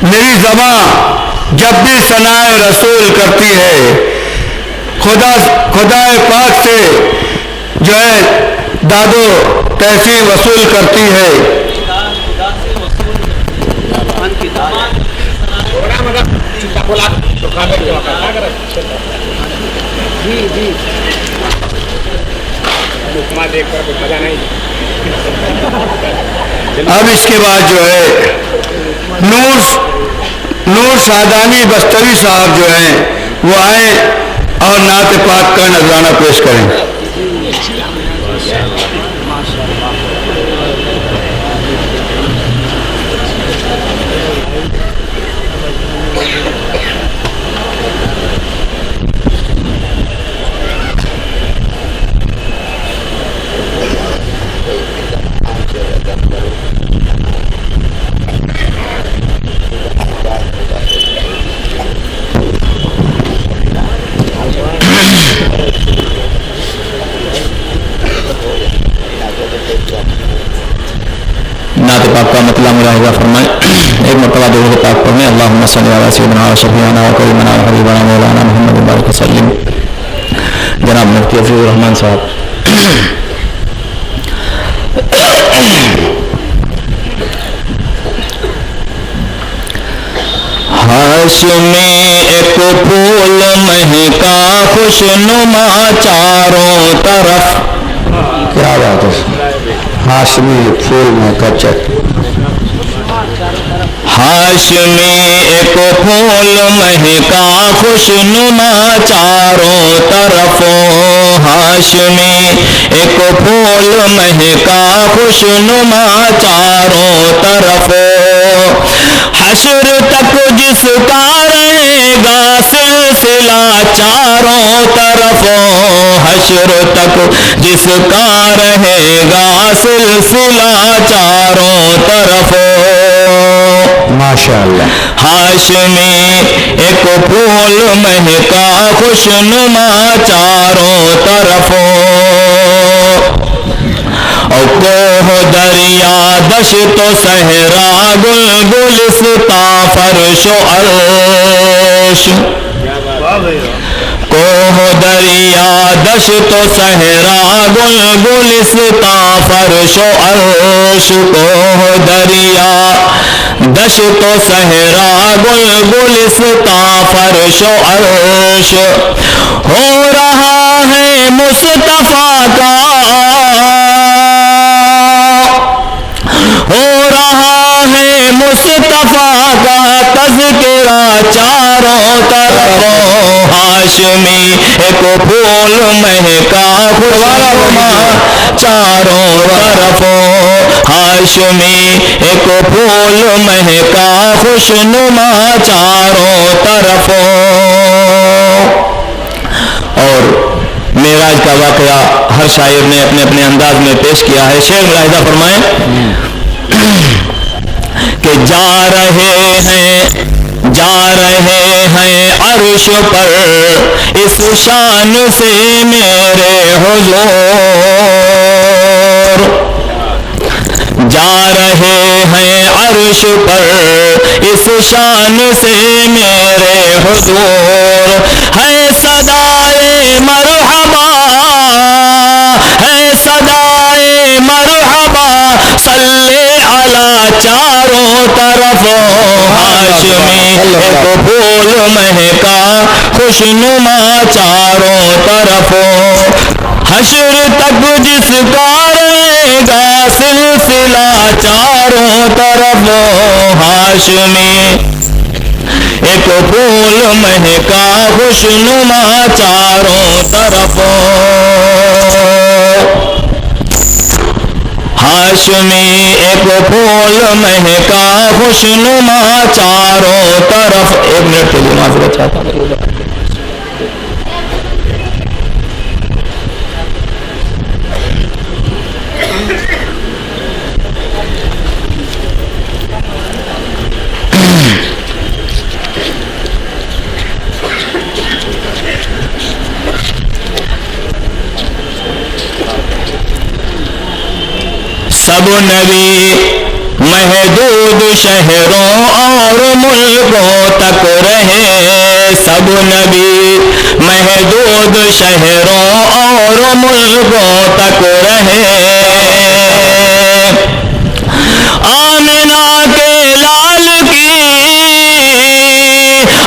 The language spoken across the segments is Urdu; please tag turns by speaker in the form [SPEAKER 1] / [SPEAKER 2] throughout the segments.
[SPEAKER 1] میری زباں جب بھی ثنائے رسول کرتی ہے، خدا پاک سے جو ہے داد و تحسین وصول کرتی ہے۔ اب اس کے بعد جو ہے نور سعدانی بستری صاحب جو ہیں وہ آئیں اور نعت پاک کا نذرانہ پیش کریں۔ نعت پاک کا مطلع ملاحظہ فرمائیں۔ ایک مرتبہ درود پاک پڑھیں۔ اللہم صلی علی سیدنا و شفیعنا و کریمنا و حبیبنا مولانا محمد مبارک وسلم۔ جناب مفتی عزیز الرحمان صاحب۔ ہاشمی ایک پھول مہکا خوش نما چاروں طرف، کیا بات ہے، ہاشمی پھول مہکا ہاشمی ایک پھول مہکا خوش نما چاروں طرف، ہاشمی ایک پھول مہکا خوش نما چاروں طرف، حشر تک جس کا رہے گا سلسلہ چاروں طرف، حشر تک جس کا رہے گا سلسلہ چاروں طرف، ماشاءاللہ۔ ہاشمی ایک پھول مہکا خوش نما چاروں طرف، اور کوہ دریا دشت و صحرا گل گلستاں فرش و عرش، کوہ دریا دشت و صحرا گل گلستاں فرش و عرش، کوہ دریا دشت و صحرا گل گلستاں فرش و عرش، ہو رہا ہے مصطفیٰ کا، ہو رہا ہے مصطفیٰ کا تذکرہ چاروں طرف، ہاشمی ایک پھول مہکا خوش نما چاروں طرف، ہاشمی ایک پھول مہکا خوش نما چاروں طرف۔ اور معراج کا واقعہ ہر شاعر نے اپنے اپنے انداز میں پیش کیا ہے۔ شعر ملاحظہ فرمائیں کہ جا رہے ہیں عرش پر اس شان سے میرے حضور، جا رہے ہیں عرش پر اس شان سے میرے حضور، ہے صدائے مرحبا، ہے صدائے مرحبا صلی علی چاروں طرف، ہاشمی ایک پھول مہکا خوش نما چاروں طرف، حشر تک جس کا رہے گا سلسلہ چاروں طرف، ہاشمی ایک پھول مہکا خوش نما چاروں طرف، ہاشمی ایک پھول مہکا خوش نما چاروں طرف۔ ایک منٹ کے لیے معذرت چاہتا ہوں۔ سب نبی محدود شہروں اور ملکوں تک رہے سب نبی، محدود شہروں اور ملکوں تک رہے، آمنہ کے لال کی،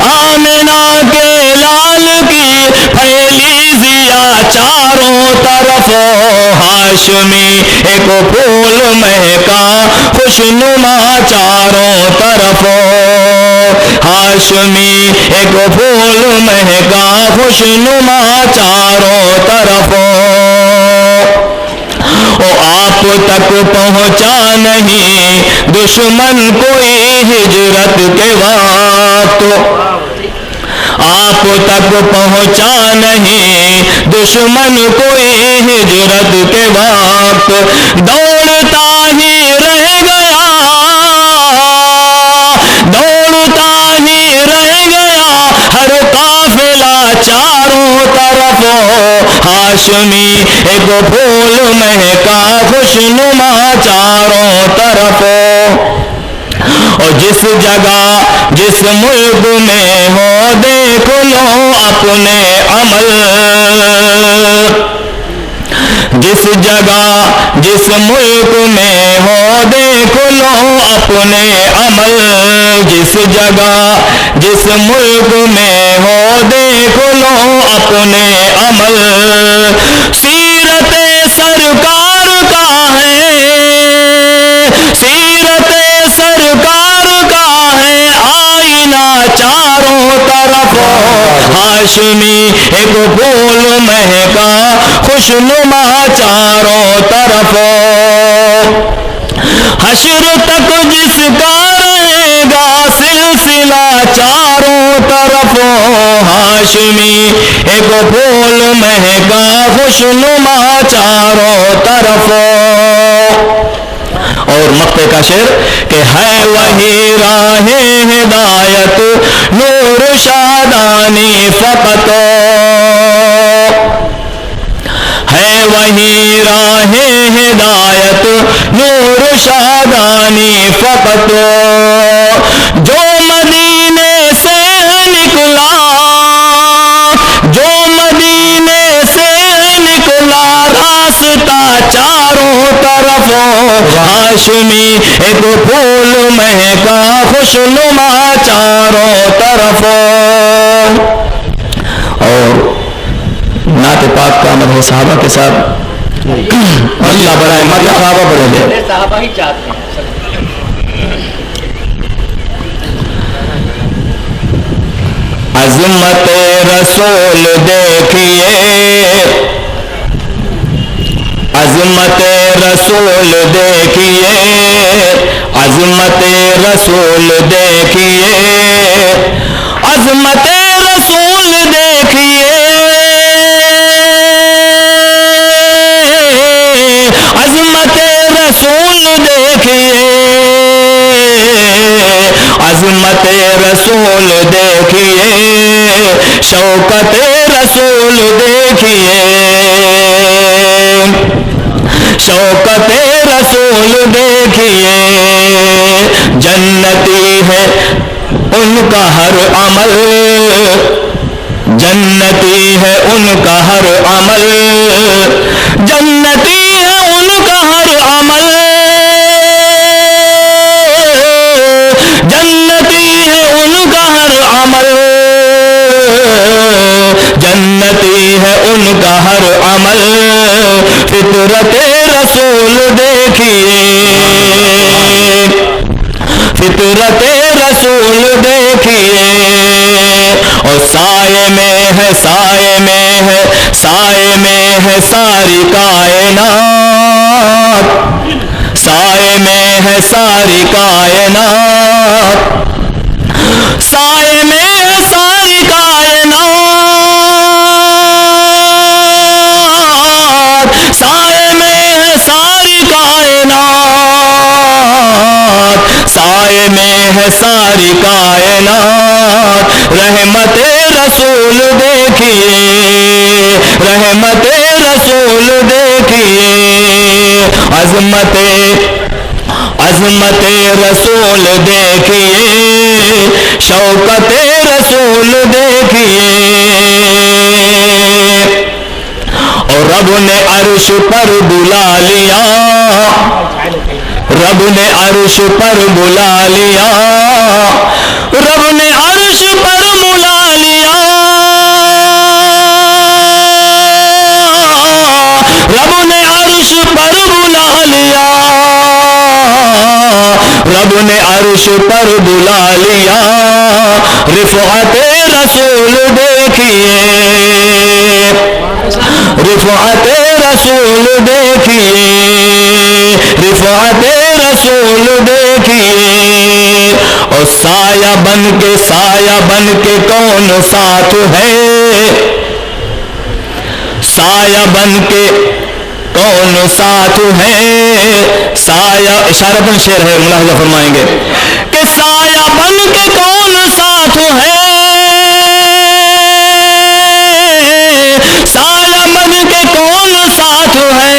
[SPEAKER 1] آمنہ کے لال کی پھیلی ضیا چاروں طرف، ہاشمی ایک پھول مہکا خوشنما چاروں طرف، ہاشمی ایک پھول مہکا خوشنما چاروں طرف، آپ تک پہنچا نہیں دشمن کوئی ہجرت کے وقت، آپ تک پہنچا نہیں دشمن کوئی ہجرت کے وقت، دوڑتا ہی رہ گیا، دوڑتا ہی رہ گیا ہر قافلہ چاروں طرف، ہاشمی ایک پھول مہکا خوشنما چاروں طرف، اور جس جگہ جس ملک میں ہو دیکھ لو اپنے عمل، جس جگہ جس ملک میں ہو دیکھ لو اپنے عمل، جس جگہ جس ملک میں ہو دیکھ لو اپنے عمل، سیرت سرکار کا ہے، سیرت سرکار کا ہے آئینہ چاروں طرف، ہاشمی ایک پھول مہکا خوشنما چاروں طرف، حشر تک جس کا رہے گا سلسلہ چاروں طرف، ہاشمی ایک پھول مہکا خوشنما چاروں طرف، اور مقطع کا شعر کہ ہے وہی راہ ہدایت نور شادانی فقط، ہے وہی راہ ہدایت نور شادانی فقط، جو مدینے سے نکلا، جو مدینے سے نکلا راستہ چاروں طرف، ہاشمی ایک پھول مہکا خوشنما چاروں طرف، اور نعت پاک کا مدح صحابہ کے ساتھ اللہ برائے مدح صحابہ پڑھیں گے،
[SPEAKER 2] صحابہ ہی چاہتے ہیں۔
[SPEAKER 1] عظمت رسول دیکھیے، عظمت رسول دیکھیے، عظمت رسول دیکھیے، عظمت رسول دیکھیے، عظمت رسول دیکھیے، عظمت رسول دیکھیے، شوکت رسول دیکھیے، شوکت رسول دیکھیے، جنتی ہے ان کا ہر عمل، جنتی ہے ان کا ہر عمل، جنتی ہے ان کا ہر عمل، جنتی ہے ان کا ہر عمل، جنتی ہے ان کا ہر عمل، فطرت رسول دیکھیے، فطرت رسول دیکھیے، اور سائے میں ہے، سائے میں ہے، سائے میں ہے ساری کائنات، سائے میں ہے ساری کائنات، سائے میں ہے ساری کائنات، سائے میں ہے ساری کائنات، سائے میں ہے ساری کائنات، رحمت رسول دیکھیے، رحمت رسول دیکھیے، عظمت عظمت رسول دیکھیے، شوکت رسول دیکھیے، اور رب نے عرش پر بلا لیا، رب نے عرش پر بلا لیا، رب نے عرش پر بلا لیا، رب نے عرش پر بلا لیا، رب نے عرش پر بلا لیا، رفعت رسول دیکھیے، رفعت رسول دیکھیے، رفعت رسول دیکھیے، اور سایہ بن کے کون ساتھ ہے، سایہ بن کے کون ساتھ ہے، سایہ اشارتاً شعر ہے، ملاحظہ فرمائیں گے کہ سایہ بن کے کون ساتھ ہے، سایہ بن کے کون ساتھ ہے،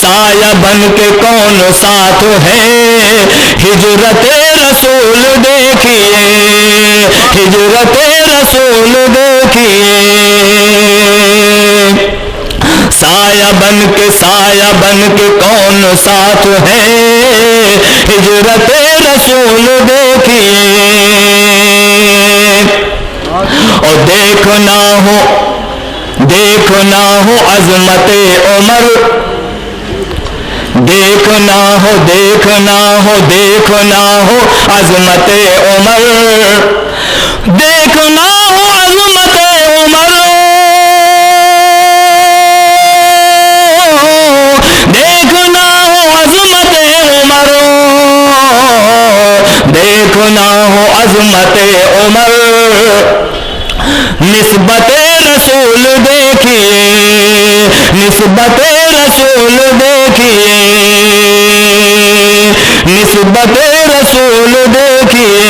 [SPEAKER 1] سایہ بن کے کون ساتھ ہے، ہجرت رسول دیکھیے، ہجرت رسول دیکھیے، سایہ بن کے کون ساتھ ہے، ہجرت رسول دیکھیے، اور دیکھنا ہو عظمت عمر، دیکھنا ہو عظمت عمر، دیکھنا ہو عظمت عمر، دیکھنا ہو عظمت عمر، دیکھنا ہو عظمت عمر، نسبت رسول دیکھیے، نسبت رسول دیکھیے، نسبت رسول دیکھیے،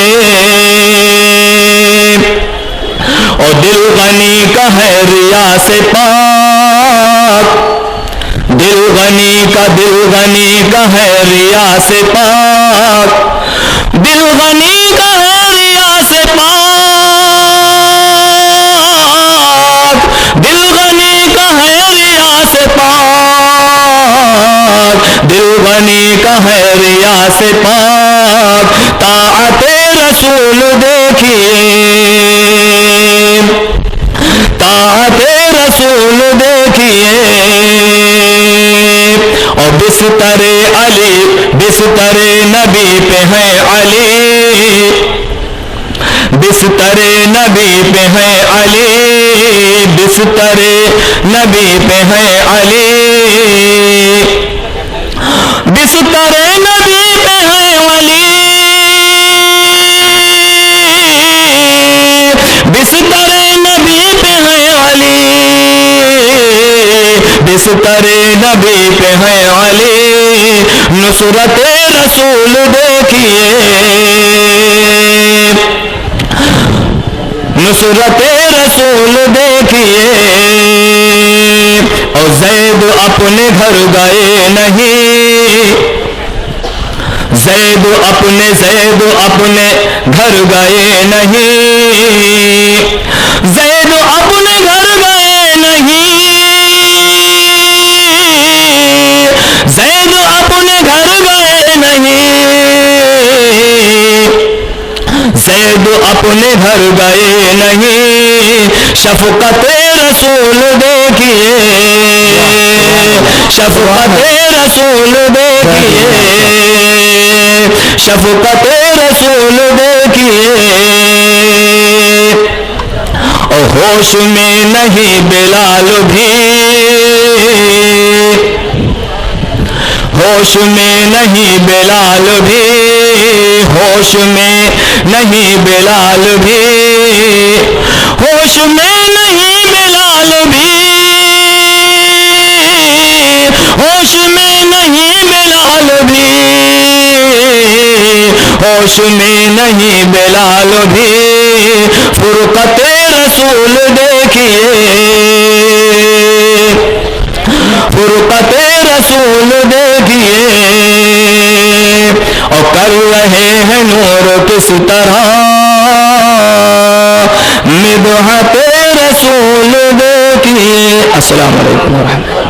[SPEAKER 1] اور دل غنی کا ہے ریا سے پاک، دل غنی کا ہے ریا سے پاک، دل غنی کا ہے ریا سے پاک، دل غنی کا ہے ریا سے پاک، دل غنی کا ہے ریا سے پاک، طاعت رسول دیکھیے، طاعت رسول دیکھیے، اور بستر علی، بستر نبی پہ ہے علی، بستر نبی پہ ہے علی، بستر نبی پہ ہے علی، بستر نبی پہ ہے علی، بستر نبی پہ ہے علی، بستر نبی پہ ہے علی، نصرت رسول دیکھیے، نصرت رسول دیکھیے، اور زید اپنے گھر گئے نہیں، زید اپنے گھر گئے نہیں، زید اپنے گھر گئے نہیں، زید اپنے گھر گئے نہیں، زید اپنے گھر گئے نہیں، شفقت رسول دیکھیے، شفقت رسول دیکھیے، شفقت رسول دیکھیے، اور ہوش میں نہیں بلال بھی، ہوش میں نہیں بلال بھی، ہوش میں نہیں بلال بھی، ہوش میں نہیں بلال بھی، ہوش میں نہیں بلال بھی، ہوش میں نہیں بلال بھی، فرقت رسول دیکھیے، فرقت رسول دیکھیے، اور کر رہے ہیں نور کس طرح مدحت رسول دیکھیے. السلام علیکم ورحمۃ اللہ.